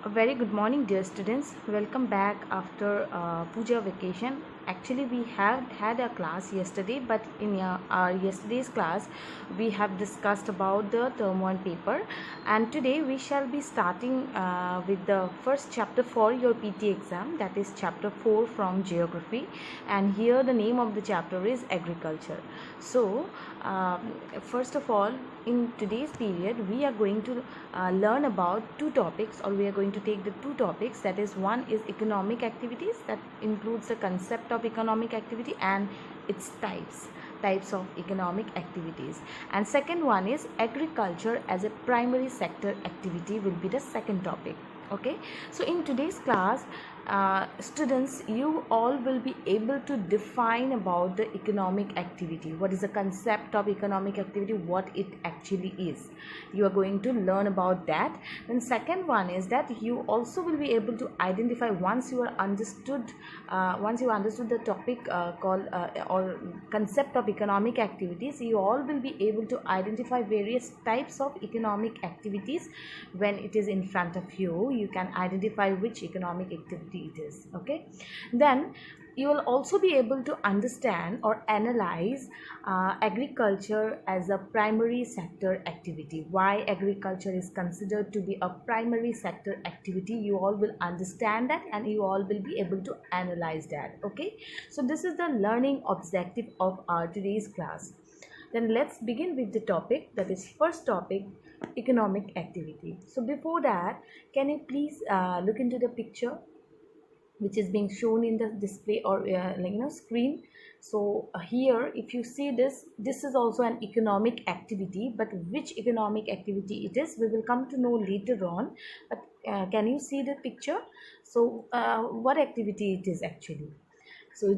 A very good morning, dear students. Welcome back after Puja vacation. Actually, we have had a class yesterday, but in our yesterday's class, we have discussed about the term 1 paper, and today we shall be starting with the first chapter for your PT exam, that is chapter 4 from geography. And here the name of the chapter is agriculture. So, first of all, in today's period we are going to learn about two topics, or we are going to take the two topics, that is, one is economic activities, that includes the concept of economic activity and its types of economic activities, and second one is agriculture as a primary sector activity will be the second topic. Okay, so in today's class, students, you all will be able to define about the economic activity, what is the concept of economic activity, what it actually is. You are going to learn about that. Then second one is that you also will be able to identify, once you understood the topic called or concept of economic activities, you all will be able to identify various types of economic activities. When it is in front of you, you can identify which economic activity it is. Okay, then you will also be able to understand or analyze agriculture as a primary sector activity. Why agriculture is considered to be a primary sector activity, you all will understand that, and you all will be able to analyze that. Okay, so this is the learning objective of our today's class. Then let's begin with the topic, that is first topic, economic activity. So before that, can you please look into the picture which is being shown in the display, or screen. So here, if you see this is also an economic activity, but which economic activity it is, we will come to know later on. But can you see the picture? So what activity it is actually? So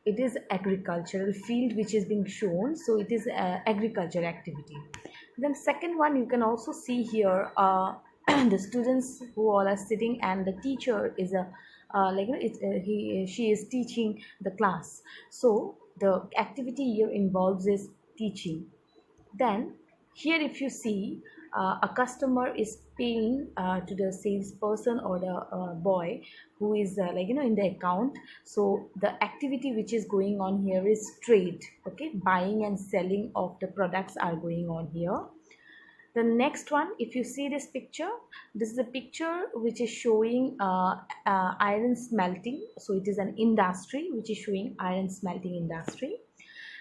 it is agricultural field which is being shown. So it is agriculture activity. Then second one, you can also see here the students who all are sitting, and the teacher is a she is teaching the class. So the activity here involves is teaching. Then here, if you see, a customer is paying to the salesperson or the boy who is in the account. So the activity which is going on here is trade. Okay, buying and selling of the products are going on here. The next one, if you see this picture, this is a picture which is showing iron smelting. So it is an industry which is showing iron smelting industry.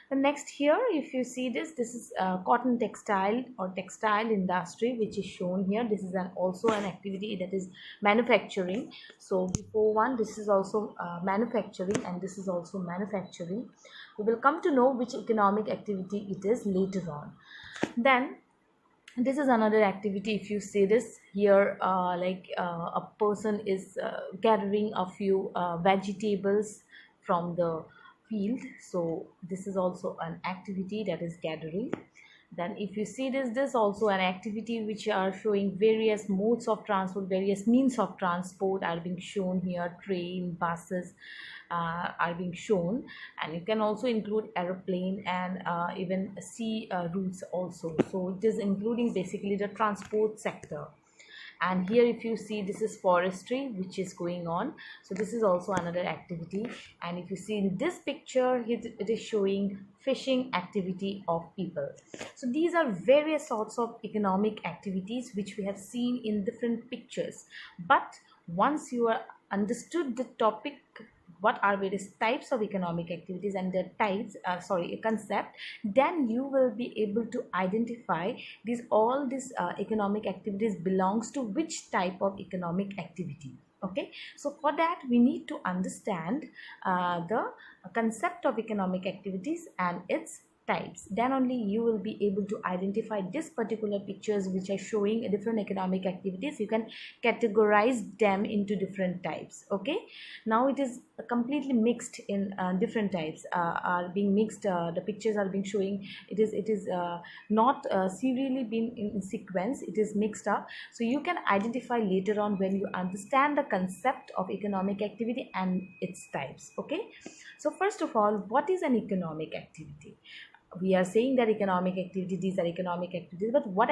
The next here, if you see this is cotton textile or textile industry which is shown here. This is also an activity that is manufacturing. So before one, this is also manufacturing, and this is also manufacturing. We will come to know which economic activity it is later on. Then this is another activity. If you see this here, a person is gathering a few vegetables from the field. So this is also an activity that is gathering. Then if you see this also an activity which are showing various modes of transport, various means of transport are being shown here. Train, buses are being shown, and you can also include aeroplane and even sea routes also. So it is including basically the transport sector. And here, if you see, this is forestry which is going on. So this is also another activity. And if you see in this picture, it is showing fishing activity of people. So these are various sorts of economic activities which we have seen in different pictures. But once you are understood the topic, what are various types of economic activities and their types, concept, then you will be able to identify all these economic activities belongs to which type of economic activity. Okay, so for that we need to understand the concept of economic activities and its types. Then only you will be able to identify this particular pictures which are showing different economic activities. You can categorize them into different types. Okay, now it is completely mixed in different types are being mixed. The pictures are being showing, it is not serially being in sequence, it is mixed up. So you can identify later on when you understand the concept of economic activity and its types. Okay, so first of all, what is an economic activity? we are saying that economic activity, these are economic activities, but what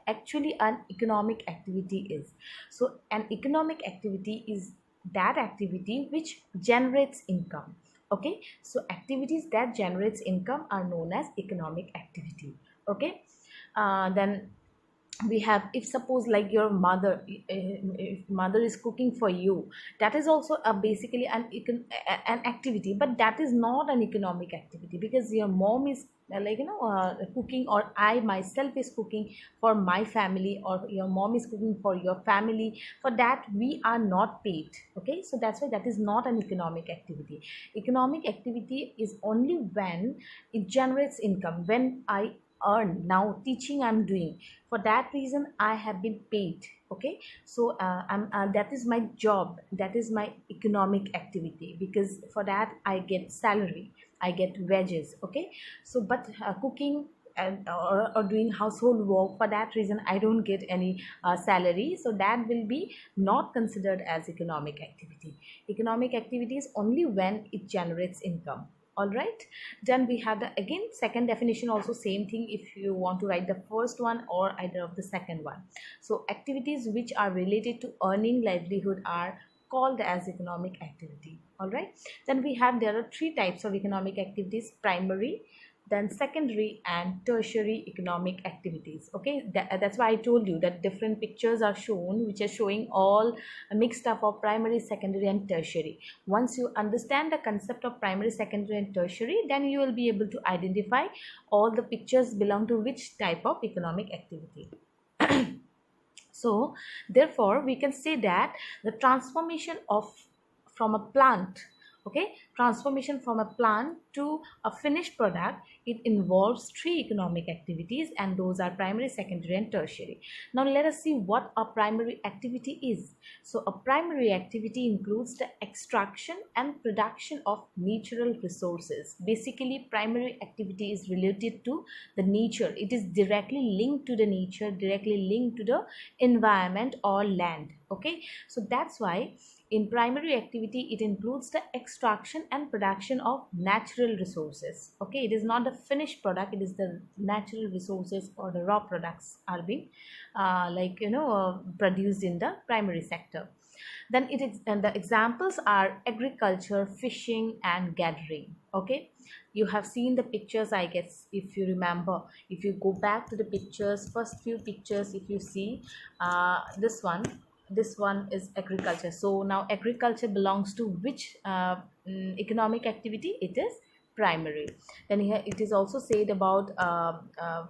actually an economic activity is? So an economic activity is that activity which generates income. Okay, so activities that generates income are known as economic activity. Okay, then we have, if suppose like your mother, if mother is cooking for you, that is also a basically an activity, but that is not an economic activity, because your mom is cooking, or I myself is cooking for my family, or your mom is cooking for your family. For that we are not paid. Okay, so that's why that is not an economic activity. Economic activity is only when it generates income, when I earn. Now teaching I'm doing, for that reason I have been paid. Okay, so I'm that is my job, that is my economic activity, because for that I get salary, I get wages. Okay, so but cooking and or doing household work, for that reason I don't get any salary, so that will be not considered as economic activity. Economic activity is only when it generates income. All right, then we have the again second definition, also same thing, if you want to write the first one or either of the second one. So activities which are related to earning livelihood are called as economic activity. All right, then we have, there are three types of economic activities: primary, then secondary, and tertiary economic activities. Okay, that's why I told you that different pictures are shown, which are showing all a mixed up of primary, secondary, and tertiary. Once you understand the concept of primary, secondary, and tertiary, then you will be able to identify all the pictures belong to which type of economic activity. So therefore we can say that the transformation of from a plant, okay, transformation from a plant to a finished product, it involves three economic activities, and those are primary, secondary, and tertiary. Now let us see what a primary activity is. So a primary activity includes the extraction and production of natural resources. Basically primary activity is related to the nature, it is directly linked to the nature, directly linked to the environment or land. Okay, so that's why in primary activity it includes the extraction and production of natural resources. Okay, it is not the finished product, it is the natural resources or the raw products are being produced in the primary sector. Then it is, and the examples are agriculture, fishing, and gathering. Okay, you have seen the pictures, I guess, if you remember, if you go back to the pictures, first few pictures, if you see this one is agriculture. So now agriculture belongs to which economic activity? It is primary. Then here it is also said about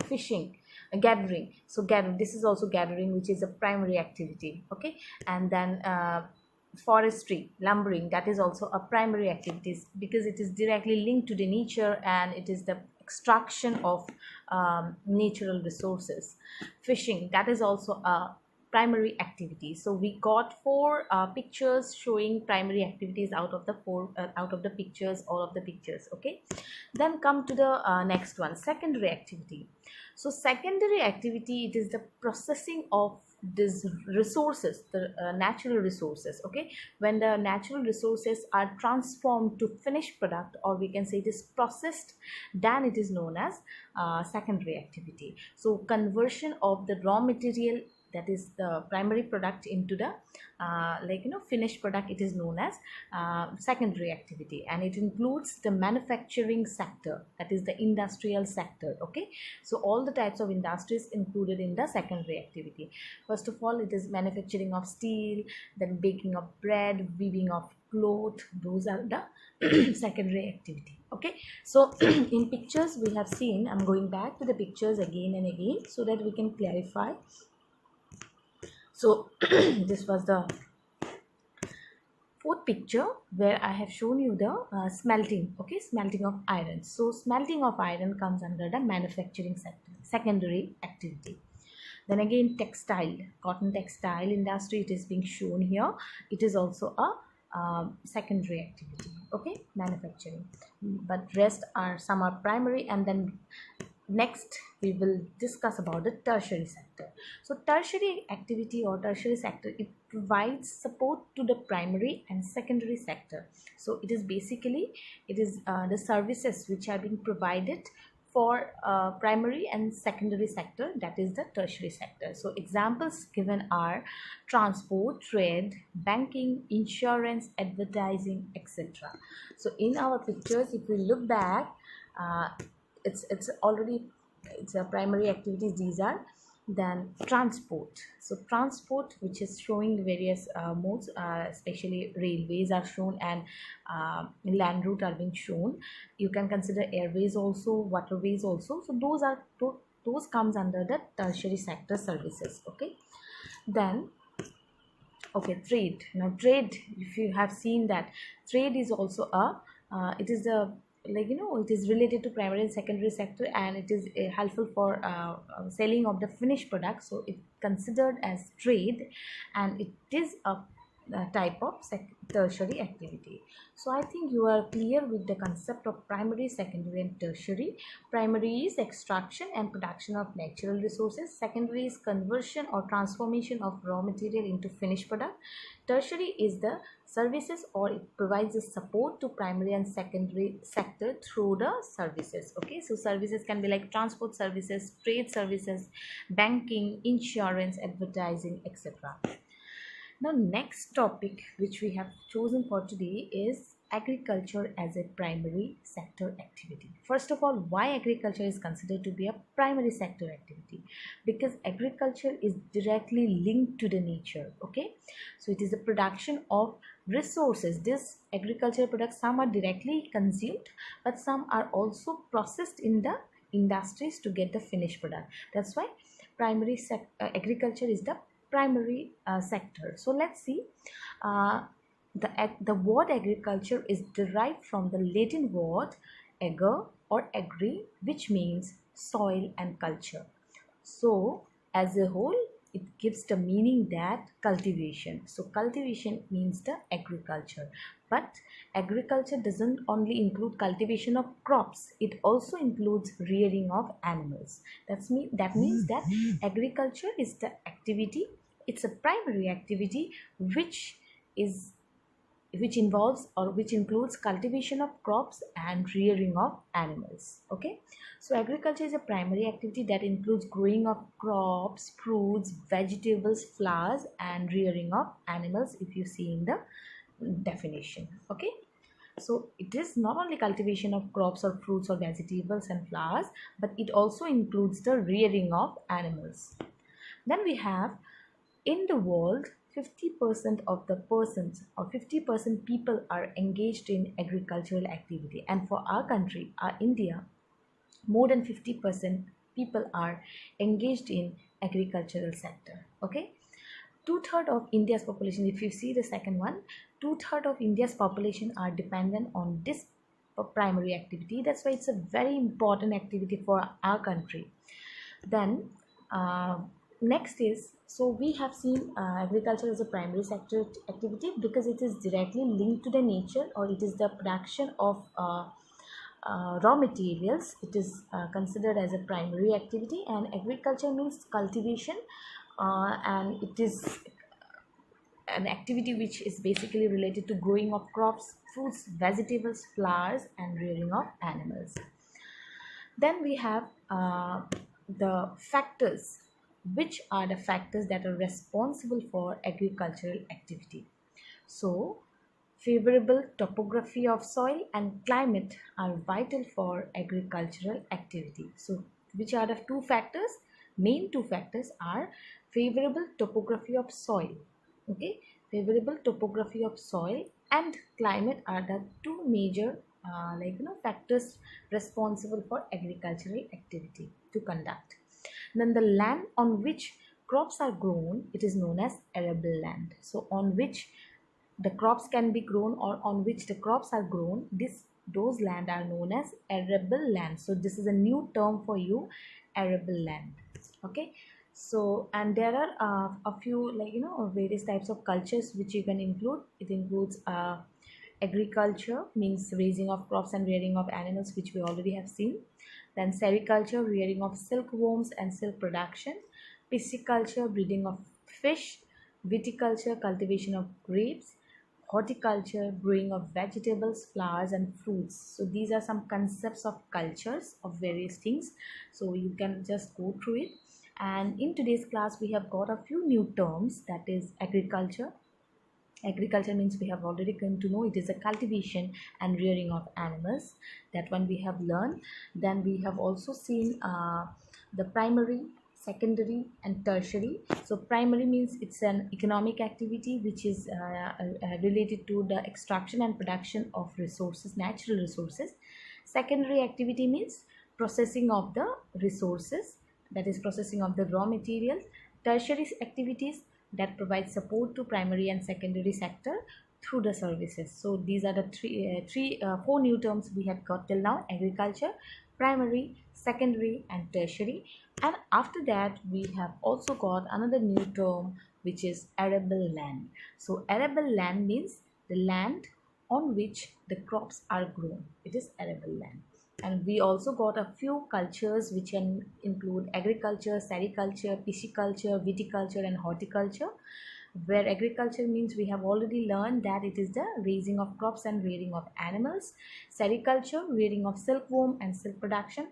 fishing, gathering. So gathering, this is also gathering, which is a primary activity. Okay, and then forestry, lumbering, that is also a primary activity, because it is directly linked to the nature and it is the extraction of natural resources. Fishing, that is also a primary activity. So we got four pictures showing primary activities out of the four out of the pictures, all of the pictures. Okay, then come to the next one, secondary activity. So secondary activity, it is the processing of these resources, the natural resources. Okay, when the natural resources are transformed to finished product, or we can say it is processed, then it is known as secondary activity. So conversion of the raw material, that is the primary product, into the finished product, it is known as secondary activity, and it includes the manufacturing sector, that is the industrial sector. Okay, so all the types of industries included in the secondary activity. First of all, it is manufacturing of steel, then baking of bread, weaving of cloth, those are the secondary activity. Okay, so in pictures we have seen, I'm going back to the pictures again and again so that we can clarify. So this was the fourth picture where I have shown you the smelting. Okay, smelting of iron. So smelting of iron comes under the manufacturing sector, secondary activity. Then again textile, cotton textile industry, it is being shown here. It is also a secondary activity. Okay, manufacturing, but rest are, some are primary. And then next we will discuss about the tertiary sector. So tertiary activity or tertiary sector, it provides support to the primary and secondary sector. So it is basically, it is the services which are being provided for primary and secondary sector, that is the tertiary sector. So examples given are transport, trade, banking, insurance, advertising, etc. So in our pictures, if we look back, uh, it's already, it's a primary activities these are. Then transport, so transport, which is showing various modes, especially railways are shown, and land route are being shown. You can consider airways also, waterways also. So those are those comes under the tertiary sector services. Okay. Then okay, trade. Now trade, if you have seen that trade is also a it is a, like, it is related to primary and secondary sector, and it is helpful for selling of the finished product, so it considered as trade, and it is a type of tertiary activity. So I think you are clear with the concept of primary, secondary and tertiary. Primary is extraction and production of natural resources. Secondary is conversion or transformation of raw material into finished product. Tertiary is the services, or it provides a support to primary and secondary sector through the services. Okay, so services can be like transport services, trade services, banking, insurance, advertising, etc. Now next topic which we have chosen for today is agriculture as a primary sector activity. First of all, why agriculture is considered to be a primary sector activity? Because agriculture is directly linked to the nature. Okay, so it is the production of resources. This agricultural products, some are directly consumed, but some are also processed in the industries to get the finished product. That's why primary agriculture is the primary sector. So let's see. The word agriculture is derived from the Latin word ager or agri, which means soil and culture. So as a whole, it gives the meaning that cultivation. So cultivation means the agriculture. But agriculture doesn't only include cultivation of crops, it also includes rearing of animals. That means that agriculture is the activity, it's a primary activity which involves or which includes cultivation of crops and rearing of animals. Okay, so agriculture is a primary activity that includes growing of crops, fruits, vegetables, flowers and rearing of animals, if you see in the definition. Okay, so it is not only cultivation of crops or fruits or vegetables and flowers, but it also includes the rearing of animals. Then we have, in the world, 50% of the persons or 50% people are engaged in agricultural activity, and for our country, our India, more than 50% people are engaged in agricultural sector. Okay, two-thirds of India's population, if you see the second one, two-thirds of India's population are dependent on this primary activity. That's why it's a very important activity for our country. Then next is, so we have seen agriculture as a primary sector activity because it is directly linked to the nature, or it is the production of raw materials. It is considered as a primary activity, and agriculture means cultivation, and it is an activity which is basically related to growing of crops, fruits, vegetables, flowers and rearing of animals. Then we have the factors. Which are the factors that are responsible for agricultural activity? So favorable topography of soil and climate are vital for agricultural activity. So which are the two factors? Main two factors are favorable topography of soil. Okay, favorable topography of soil and climate are the two major factors responsible for agricultural activity to conduct. Then the land on which crops are grown, it is known as arable land. So on which the crops can be grown, or on which the crops are grown, those land are known as arable land. So this is a new term for you, arable land. Okay, so and there are a few various types of cultures which you can include. It includes agriculture, means raising of crops and rearing of animals, which we already have seen. Then sericulture, rearing of silkworms and silk production. Pisciculture, breeding of fish. Viticulture, cultivation of grapes. horticulture, growing of vegetables, flowers and fruits. So these are some concepts of cultures of various things, so you can just go through it. And in today's class we have got a few new terms, that is agriculture. Agriculture means we have already come to know it is a cultivation and rearing of animals. That one we have learned. Then we have also seen the primary, secondary and tertiary. So primary means it's an economic activity which is related to the extraction and production of resources, natural resources. Secondary activity means processing of the resources, that is processing of the raw materials. Tertiary activities that provide support to primary and secondary sector through the services. So these are the four new terms we had got till now: agriculture, primary, secondary and tertiary. And after that we have also got another new term, which is arable land. So arable land means the land on which the crops are grown. It is arable land. And we also got a few cultures which can include agriculture, sericulture, pisciculture, viticulture and horticulture. Where agriculture means we have already learned that it is the raising of crops and rearing of animals. Sericulture, rearing of silkworm and silk production.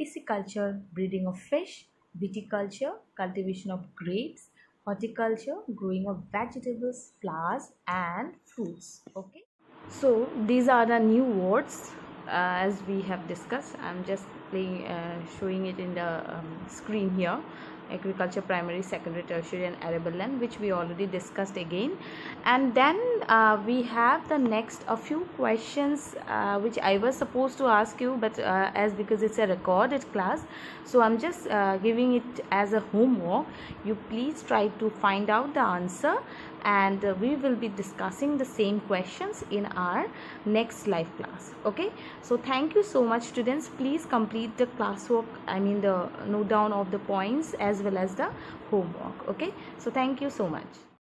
Pisciculture, breeding of fish. Viticulture, cultivation of grapes. Horticulture, growing of vegetables, flowers and fruits. Okay, so these are the new words as we have discussed. I'm just showing it in the screen here: agriculture, primary, secondary, tertiary and arable land, which we already discussed again. And then we have the next a few questions which I was supposed to ask you, but as because it's a recorded class, so I'm just giving it as a homework. You please try to find out the answer, and we will be discussing the same questions in our next live class. Okay, so thank you so much students. Please complete the classwork, I mean the note down of the points as well as the homework. Okay, so thank you so much.